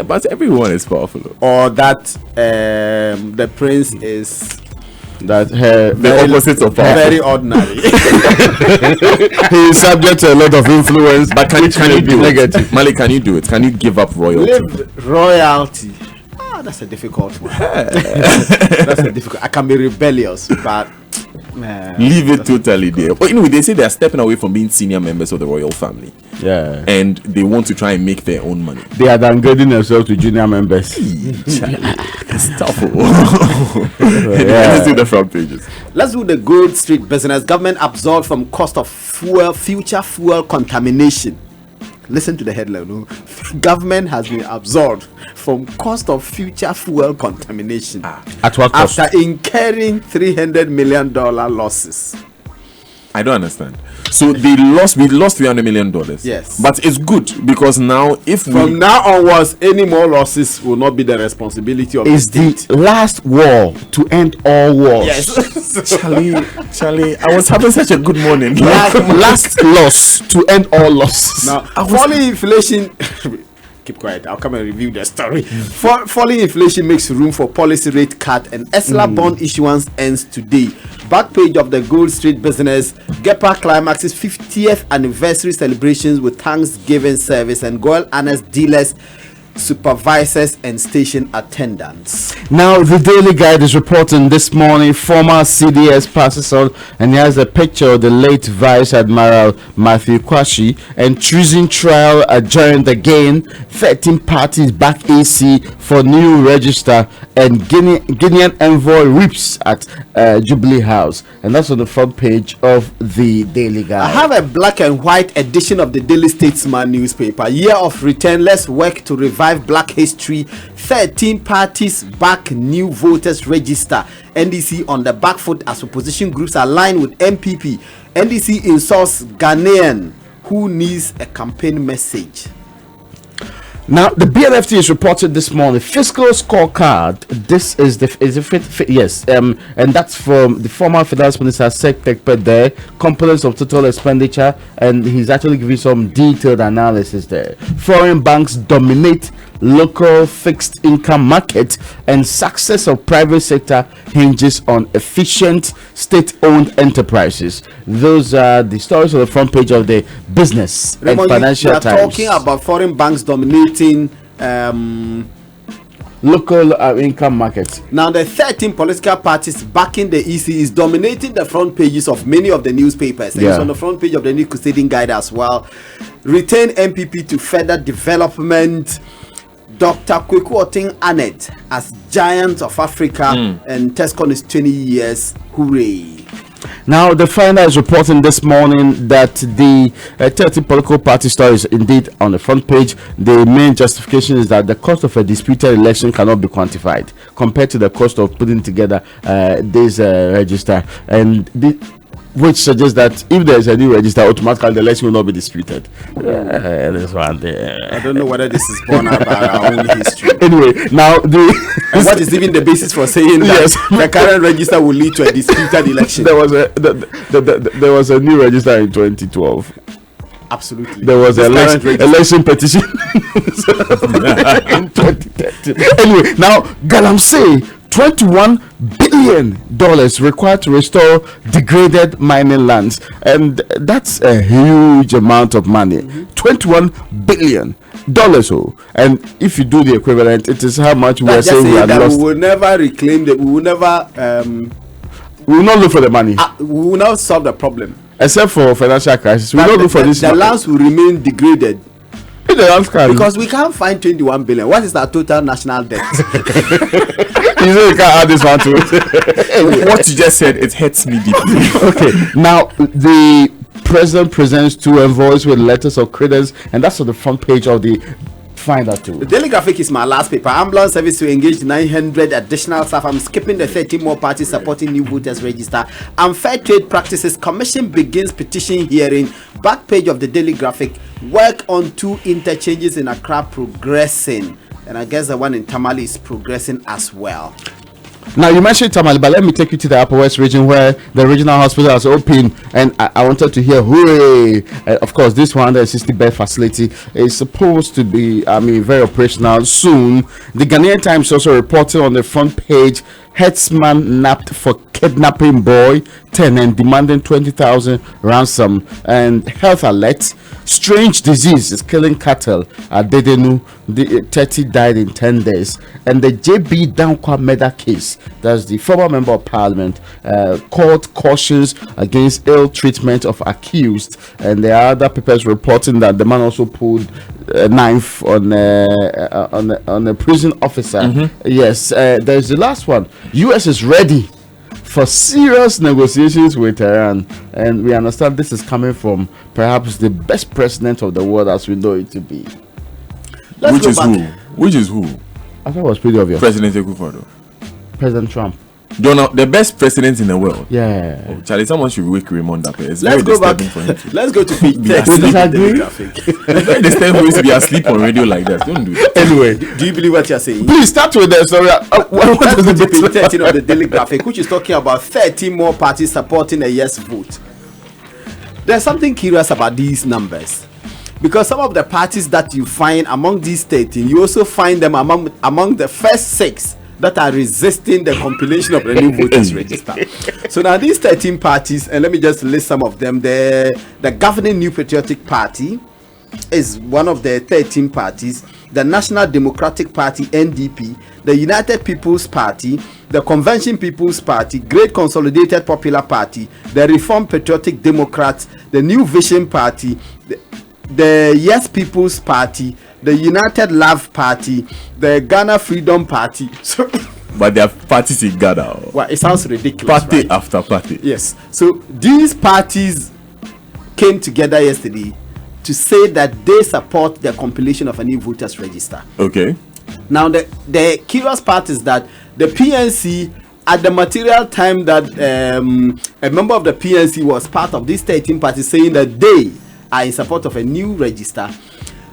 But everyone is powerful. Or that the prince is the opposite of powerful. Very ordinary. He is subject to a lot of influence. But can you do it? Malik, can you do it? Can you give up royalty? Royalty. That's a difficult one. That's a difficult. I can be rebellious, but leave it totally there. But anyway, they say they are stepping away from being senior members of the royal family. Yeah. And they want to try and make their own money. They are downgrading themselves to junior members. It's tough. Let's do the front pages. Let's do the Gold Street business. Government absorbed from cost of future fuel contamination. Listen to the headline. Government has been absorbed from cost of future fuel contamination. At what cost? After incurring $300 million losses. I don't understand. So we lost $300 million. Yes. But it's good because now from now onwards, any more losses will not be the responsibility of the last war to end all wars. Yes. Charlie, I was having such a good morning. Last loss to end all losses. Now, falling inflation. Keep quiet. I'll come and review the story. Falling inflation makes room for policy rate cut, and ESLA bond issuance ends today. Back page of the Gold Street business. GEPA climaxes 50th anniversary celebrations with Thanksgiving service and Gold Honors dealers, supervisors and station attendants. Now the Daily Guide is reporting this morning former CDS passes on, and he has a picture of the late Vice Admiral Matthew Kwashi, and treason trial adjourned again. 13 parties back AC for new register, and Guinean envoy rips at Jubilee House, and that's on the front page of the Daily Guide. I have a black and white edition of the Daily Statesman newspaper. Year of return, let's work to revive black history. 13 parties back new voters register. NDC on the back foot as opposition groups align with MPP. NDC insults Ghanaian who needs a campaign message. Now the BNFT is reported this morning fiscal scorecard. This is yes, and that's from the former finance minister Sektekpe there. Components of total expenditure, and he's actually giving some detailed analysis there. Foreign banks dominate local fixed income market, and success of private sector hinges on efficient state-owned enterprises. Those are the stories on the front page of the Business and Financial Times. Talking about foreign banks dominating local income markets. Now the 13 political parties backing the EC is dominating the front pages of many of the newspapers. And it's on the front page of the New Crusading Guide as well. Retain MPP to further development. Dr. Kweku Oting Annette as Giant of Africa, and Tescon is 20 years. Hooray. Now, the Finder is reporting this morning that the 30 political party story is indeed on the front page. The main justification is that the cost of a disputed election cannot be quantified compared to the cost of putting together this register, and which suggests that if there is a new register, automatically the election will not be disputed. This one there. I don't know whether this is born out of our own history. Anyway, now and what is even the basis for saying that the current register will lead to a disputed election? There was a new register in 2012. Absolutely. There was an election petition in 2013. Anyway, now Galamsey, $21 billion required to restore degraded mining lands, and that's a huge amount of money. $21 billion. And if you do the equivalent, it is how much we are saying we have lost. We will never reclaim that. We will never. We will not look for the money. We will not solve the problem. Except for financial crisis, we will not look for this. The lands will remain degraded. Because we can't find 21 billion. What is our total national debt? You know you can't add this one to it. What you just said, it hurts me deeply. Okay, now the president presents 2 envoys with letters of credence, and that's on the front page of the Finder too. The Daily Graphic is my last paper. Ambulance service to engage 900 additional staff. I'm skipping the 13 more parties supporting new voters register. Unfair trade practices commission begins petition hearing. Back page of the Daily Graphic. Work on 2 interchanges in Accra progressing, and I guess the one in Tamale is progressing as well. Now you mentioned Tamale, but let me take you to the Upper West region where the regional hospital has opened, and I wanted to hear hooray! Of course, this 160-bed facility is supposed to be, very operational soon. The Ghanaian Times also reported on the front page: headsman nabbed for kidnapping boy 10 and demanding 20,000 ransom. And health alert: strange disease is killing cattle at Dedenu. The 30 died in 10 days. And the JB Dankwa murder case, that's the former member of parliament, court cautions against ill treatment of accused. And there are other papers reporting that the man also pulled a knife on a prison officer. Yes, there's the last one. US is ready for serious negotiations with Iran, and we understand this is coming from perhaps the best president of the world as we know it to be. Which is who? I thought it was pretty obvious. President Akufo-Addo. President Trump. Donald, the best president in the world. Yeah. Oh, Charlie, someone should wake Raymond up. It's Let's very go back. disturbing for him. Let's go to page Be asleep. It's very disturbing for you to be asleep on radio like that. Don't do it. Anyway, Do you believe what you're saying? please start with the story. What Let's is go the to page bit? 13 of the Daily Graphic, which is talking about 30 more parties supporting a yes vote. There's something curious about these numbers, because some of the parties that you find among these 13, you also find them among the first 6 that are resisting the compilation of the new voters register. So now these 13 parties, and let me just list some of them. The governing New Patriotic Party is one of the 13 parties. The National Democratic Party, NDP, the United People's Party, the Convention People's Party, Great Consolidated Popular Party, the Reformed Patriotic Democrats, the New Vision Party, the Yes People's Party, the United Love Party, the Ghana Freedom Party. So, But there are parties in Ghana. well, it sounds ridiculous. Party right? after party. Yes. So these parties came together yesterday to say that they support the compilation of a new voters register. Okay. Now the curious part is that the PNC, at the material time that a member of the PNC was part of these 13 parties saying that they are in support of a new register,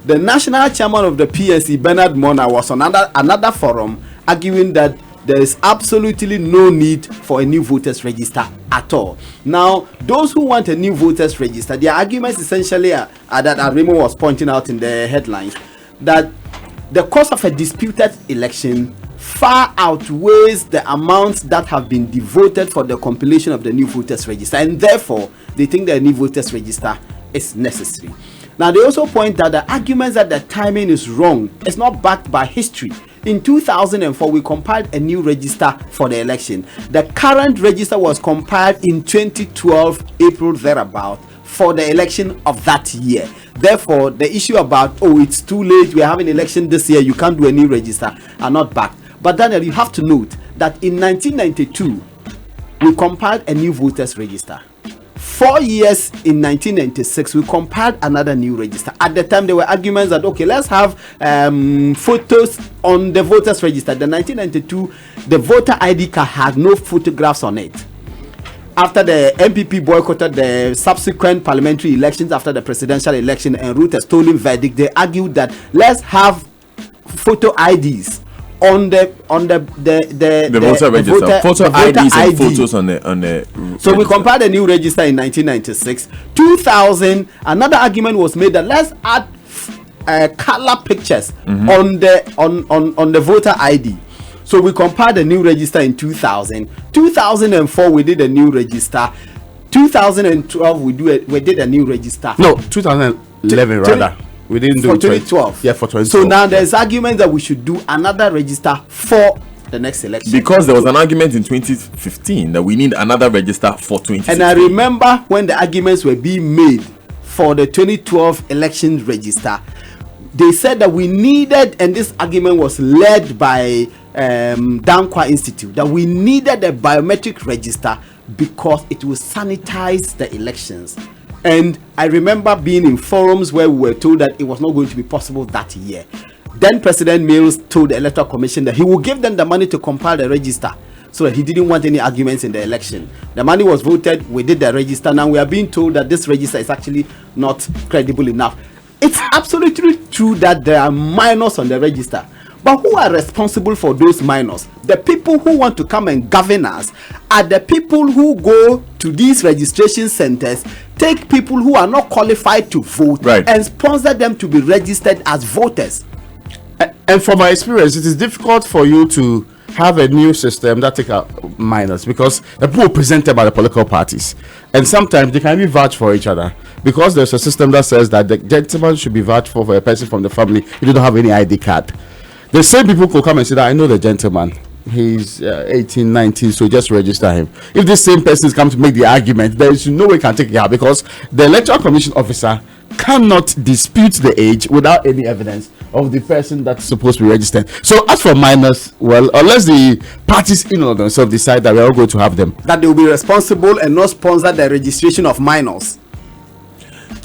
the national chairman of the PNC, Bernard Mona, was on another forum arguing that there is absolutely no need for a new voters register at all. Now, those who want a new voters register, their arguments essentially are that Raymond was pointing out in the headlines, that the cost of a disputed election far outweighs the amounts that have been devoted for the compilation of the new voters register, and therefore they think that a new voters register is necessary. Now, they also point out the arguments that the timing is wrong. It's not backed by history. In 2004, we compiled a new register for the election. The current register was compiled in 2012, April thereabout, for the election of that year. Therefore, the issue about, it's too late, we're having election this year, you can't do a new register, are not backed. But Daniel, you have to note that in 1992, we compiled a new voters register. 4 years in 1996, we compiled another new register. At the time, there were arguments that, let's have photos on the voters register. The 1992, the voter ID card had no photographs on it. After the MPP boycotted the subsequent parliamentary elections after the presidential election and wrote a stolen verdict, they argued that let's have photo IDs on the voter register. Photo IDs and photos on the so we compiled a new register in 1996. 2000, another argument was made that let's add color pictures on the voter ID. So we compiled a new register in 2000. 2004 we did a new register. 2012 we did a new register. No, 2011 rather. We didn't do for it 2012. Yeah, for 2012. So now there's argument that we should do another register for the next election. Because there was an argument in 2015 that we need another register for 2016. And I remember when the arguments were being made for the 2012 election register, they said that we needed, and this argument was led by Dankwa Institute, that we needed a biometric register because it will sanitize the elections. And I remember being in forums where we were told that it was not going to be possible that year. Then President Mills told the Electoral Commission that he would give them the money to compile the register, so that he didn't want any arguments in the election. The money was voted, we did the register. Now we are being told that this register is actually not credible enough. It's absolutely true that there are minors on the register, But who are responsible for those minors? The people who want to come and govern us are the people who go to these registration centers, take people who are not qualified to vote, and sponsor them to be registered as voters. And from my experience, it is difficult for you to have a new system that take out minors, because the people presented by the political parties, and sometimes they can be vouched for each other, because there's a system that says that the gentleman should be vouched for a person from the family if they don't have any ID card. The same people could come and say that I know the gentleman, he's 18, 19, so just register him. If this same person comes to make the argument, there is no way you can take it out, because the electoral commission officer cannot dispute the age without any evidence of the person that's supposed to be registered. So as for minors, well, unless the parties in on themselves decide that we are going to have them, that they will be responsible and not sponsor the registration of minors.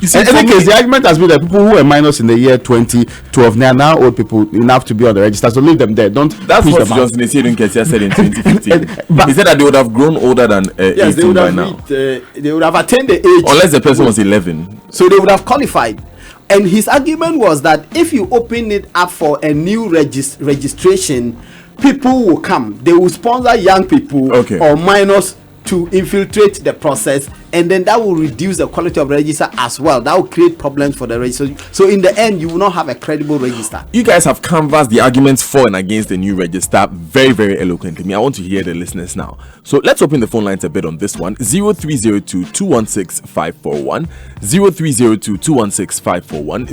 You see, in any case, the argument has been that people who were minors in the year 2012, they are now old people enough to be on the register, so leave them there. That's what Johnson said in 2015. He said that they would have grown older than 18 by now. They would have attained the age. Unless the person was 11. So they would have qualified. And his argument was that if you open it up for a new registration, people will come. They will sponsor young people or minors to infiltrate the process, and then that will reduce the quality of register as well. That will create problems for the register. So in the end, you will not have a credible register. You guys have canvassed the arguments for and against the new register very, very eloquently. I want to hear the listeners now. So let's open the phone lines a bit on this one. 0302-216-541, 0302-216-541,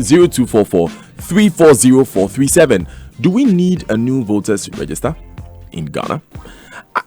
0244-340437. Do we need a new voters register in Ghana?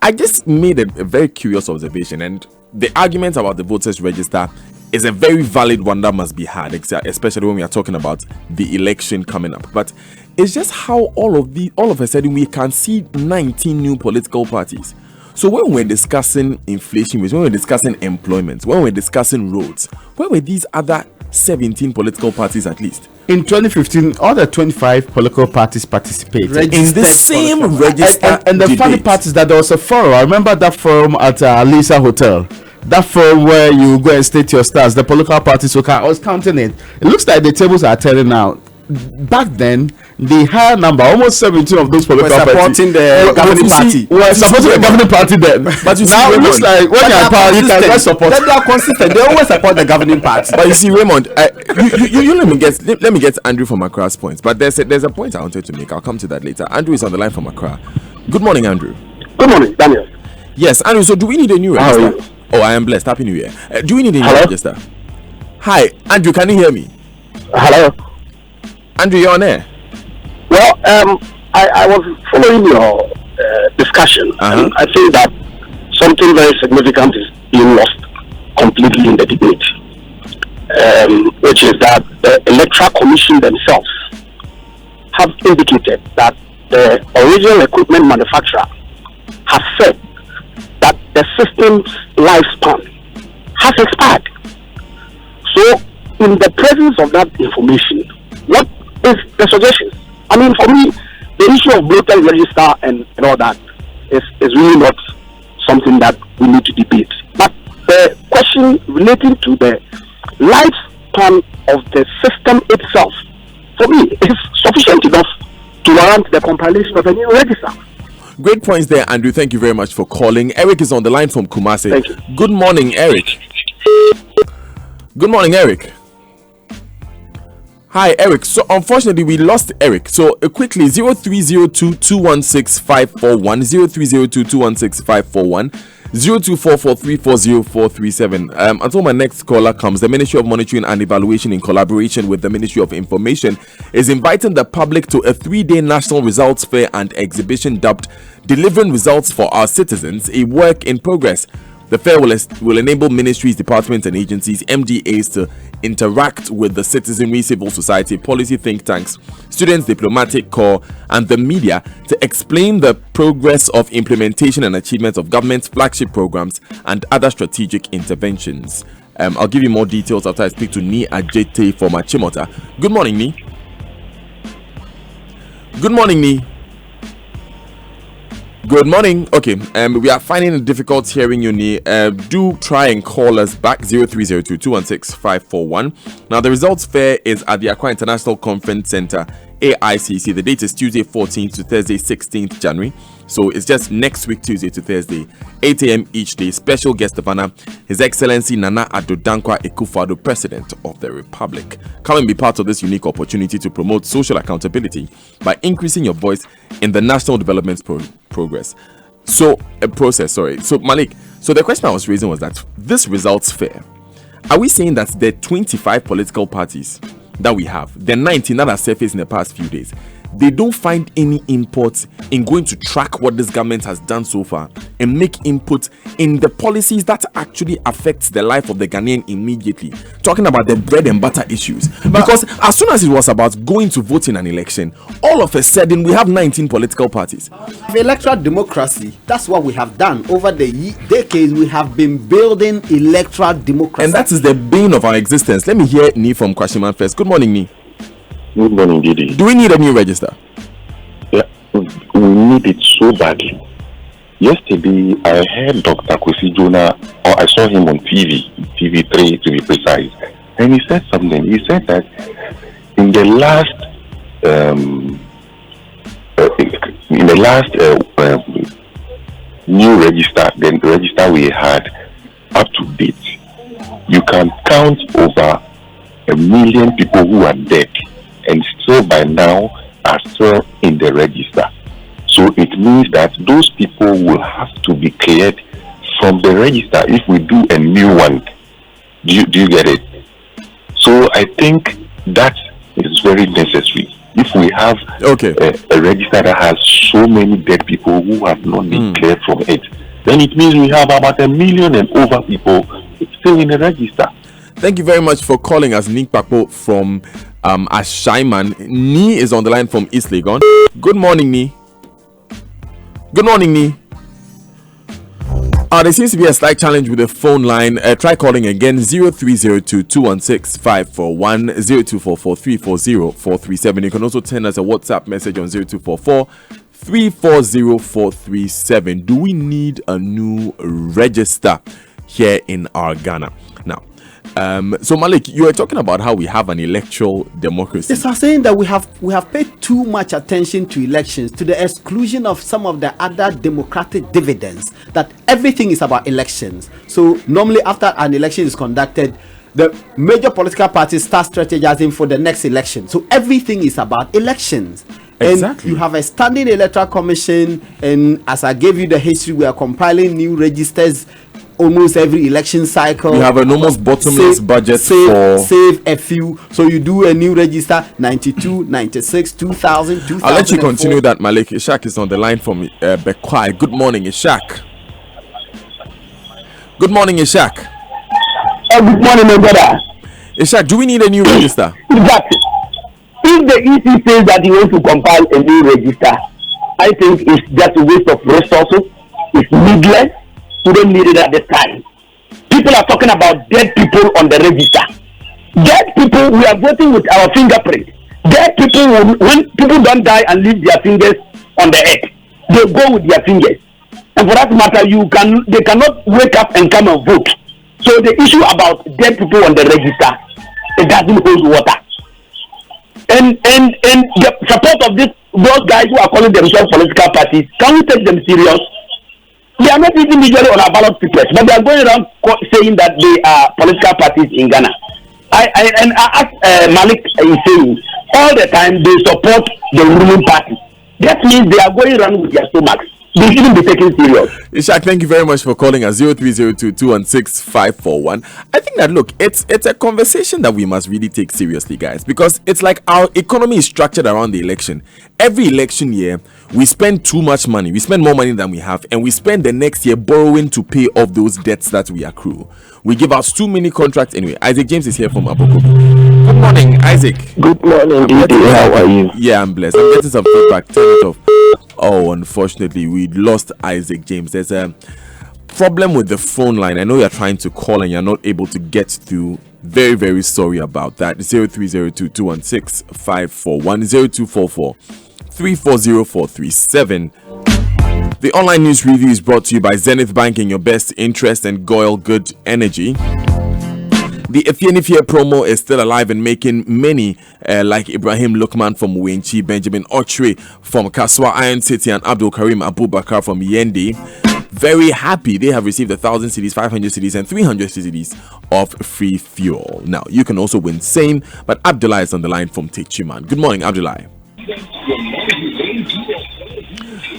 I just made a very curious observation, and the argument about the voters register is a very valid one that must be had, especially when we are talking about the election coming up. But it's just how all of a sudden we can see 19 new political parties. So when we're discussing inflation, when we're discussing employment, when we're discussing roads, where were these other 17 political parties at least? In 2015, all the 25 political parties participated in the same register. And the funny part is that there was a forum. I remember that forum at Lisa Hotel. That forum where you go and state your stars. The political parties, I was counting it. It looks like the tables are turning out. Back then, the higher number, almost 17 of those political parties supporting the governing party. Were supporting the governing party then. But you now it looks like when you're in power, you can support. They are consistent. They always support the governing party. But you see, Raymond, you let me get Andrew from Accra's points. But there's a point I wanted to make. I'll come to that later. Andrew is on the line from Accra. Good morning, Andrew. Good morning, Daniel. Yes, Andrew. So do we need a new register? Oh, I am blessed. Happy New Year. Do we need a new register? Hi, Andrew. Can you hear me? Hello. Andrew, you're on air. Well, I was following your discussion, and I think that something very significant is being lost completely in the debate, which is that the Electoral Commission themselves have indicated that the original equipment manufacturer has said that the system's lifespan has expired. So, in the presence of that information, what is the suggestion? I mean, for me, the issue of voter register and all that is really not something that we need to debate. But the question relating to the lifespan of the system itself, for me, is sufficient enough to warrant the compilation of a new register. Great points there, Andrew. Thank you very much for calling. Eric is on the line from Kumasi. Thank you. Good morning, Eric. Good morning, Eric. Hi, Eric. So, unfortunately, we lost Eric. So, quickly, 0302-216-541, 0302-216-541, 0244-340437. Until my next caller comes, the Ministry of Monitoring and Evaluation, in collaboration with the Ministry of Information, is inviting the public to a 3-day national results fair and exhibition dubbed Delivering Results for Our Citizens, a work in progress. The fair will enable ministries, departments, and agencies, MDAs, to interact with the citizenry, civil society, policy think tanks, students, diplomatic corps, and the media to explain the progress of implementation and achievements of government's flagship programs and other strategic interventions. I'll give you more details after I speak to Ni Ajete from Achimota. Good morning, Ni. Good morning, Ni. Good morning. Okay, we are finding it difficult hearing you, Ni. Do try and call us back, 0302-216-541. Now, the results fair is at the Accra International Conference Center AICC. The date is Tuesday 14th to Thursday 16th January. So it's just next week, Tuesday to Thursday, 8 a.m. each day. Special guest of honor, His Excellency Nana Addo Dankwa Akufo-Addo, President of the Republic. Come and be part of this unique opportunity to promote social accountability by increasing your voice in the national development process. So Malik, so the question I was raising was that this results fair. Are we saying that the 25 political parties that we have, the 19 that have surfaced in the past few days, they don't find any import in going to track what this government has done so far and make input in the policies that actually affects the life of the Ghanaian immediately? Talking about the bread and butter issues. Because as soon as it was about going to vote in an election, all of a sudden we have 19 political parties. Electoral democracy, that's what we have done. Over the decades, we have been building electoral democracy. And that is the bane of our existence. Let me hear Ni from Kwashiman first. Good morning, Ni. Good morning, Didi. Do we need a new register? Yeah, we need it so badly. Yesterday, I heard Dr. Kwesi Jonah, or I saw him on TV3 to be precise, and he said something. He said that in the last, new register, the register we had up to date, you can count over 1 million people who are dead and still by now are still in the register. So it means that those people will have to be cleared from the register if we do a new one. Do you get it? So I think that is very necessary. If we have a register that has so many dead people who have not been cleared from it, then it means we have about 1 million and over people still in the register. Thank you very much for calling us, Nick Pakpo from Ashaiman. Ni is on the line from East Legon. Good morning, Ni. Good morning, Ni. There seems to be a slight challenge with the phone line. Try calling again, 0302-216-541, 0244-340-437. You can also send us a WhatsApp message on 0244-340-437. Do we need a new register here in our Ghana? Now, so Malik, you were talking about how we have an electoral democracy. Yes, I'm saying that we have paid too much attention to elections to the exclusion of some of the other democratic dividends, that everything is about elections. So normally after an election is conducted, the major political parties start strategizing for the next election. So everything is about elections. Exactly. And you have a standing electoral commission, and as I gave you the history, we are compiling new registers almost every election cycle. We have an almost bottomless budget for save a few. So you do a new register, 92, 96, 2000, 2004. I'll let you continue that, Malik. Ishak is on the line from Bekwai. Good morning, Ishak. Good morning, Ishak. Good morning, my brother. Ishak, do we need a new register? Exactly. If the EC says that he wants to compile a new register, I think it's just a waste of resources. It's needless. We don't need it at this time. People are talking about dead people on the register. Dead people, we are voting with our fingerprint. Dead people, when people don't die and leave their fingers on the earth, they go with their fingers. And for that matter, they cannot wake up and come and vote. So the issue about dead people on the register, it doesn't hold water. And the support of those guys who are calling themselves political parties, can we take them serious? They are not even usually on our ballot papers, but they are going around saying that they are political parties in Ghana. As Malik is saying, all the time they support the ruling party. That means they are going around with their stomachs. They shouldn't be taken serious. Ishak, thank you very much for calling us, 0302-216-541. I think that, look, it's a conversation that we must really take seriously, guys, because it's like our economy is structured around the election. Every election year, we spend too much money. We spend more money than we have, and we spend the next year borrowing to pay off those debts that we accrue. We give out too many contracts anyway. Isaac James is here from Abokobi. Good morning, Isaac. Good morning, Didi. How are you? Yeah, I'm blessed. I'm getting some feedback. Turn it off. Oh, unfortunately, we lost Isaac James. There's a problem with the phone line. I know you're trying to call and you're not able to get through. Very, very sorry about that. 0302-216-541, 0244-340-437. The online news review is brought to you by Zenith Bank in your best interest and Goyle Good Energy. The Efienifie promo is still alive and making many like Ibrahim Lukman from Wenchi, Benjamin Ochre from Kaswa Iron City, and Abdul Karim Abubakar from Yendi very happy. They have received 1,000 cedis, 500 cedis, and 300 cedis of free fuel. Now, you can also win same, but Abdullah is on the line from Techiman. Good morning, Abdullah.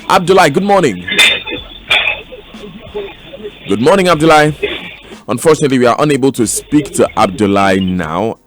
Abdullah, good morning. Good morning, Abdullah. Unfortunately, we are unable to speak to Abdullah now.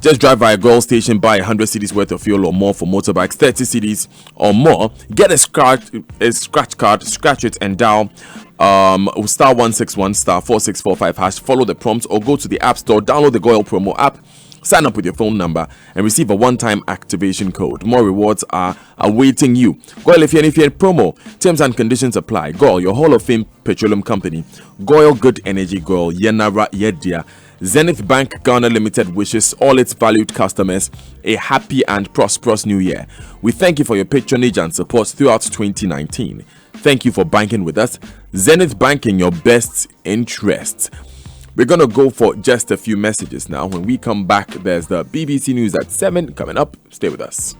Just drive by a Gold station, buy 100 cedis worth of fuel or more for motorbikes, 30 cedis or more. Get a scratch card, scratch it and dial star 161 star 4645 hash. Follow the prompts or go to the App Store, download the Goil promo app, sign up with your phone number and receive a one-time activation code. More rewards are awaiting you. Goil Efienifie promo. Terms and conditions apply. Goil, your Hall of Fame petroleum company. Goil Good Energy. Goil Yenara Yedia. Zenith Bank Ghana Limited wishes all its valued customers a happy and prosperous new year. We thank you for your patronage and support throughout 2019. Thank you for banking with us. Zenith Bank in your best interest. We're going to go for just a few messages now. When we come back, there's the BBC News at 7 coming up. Stay with us.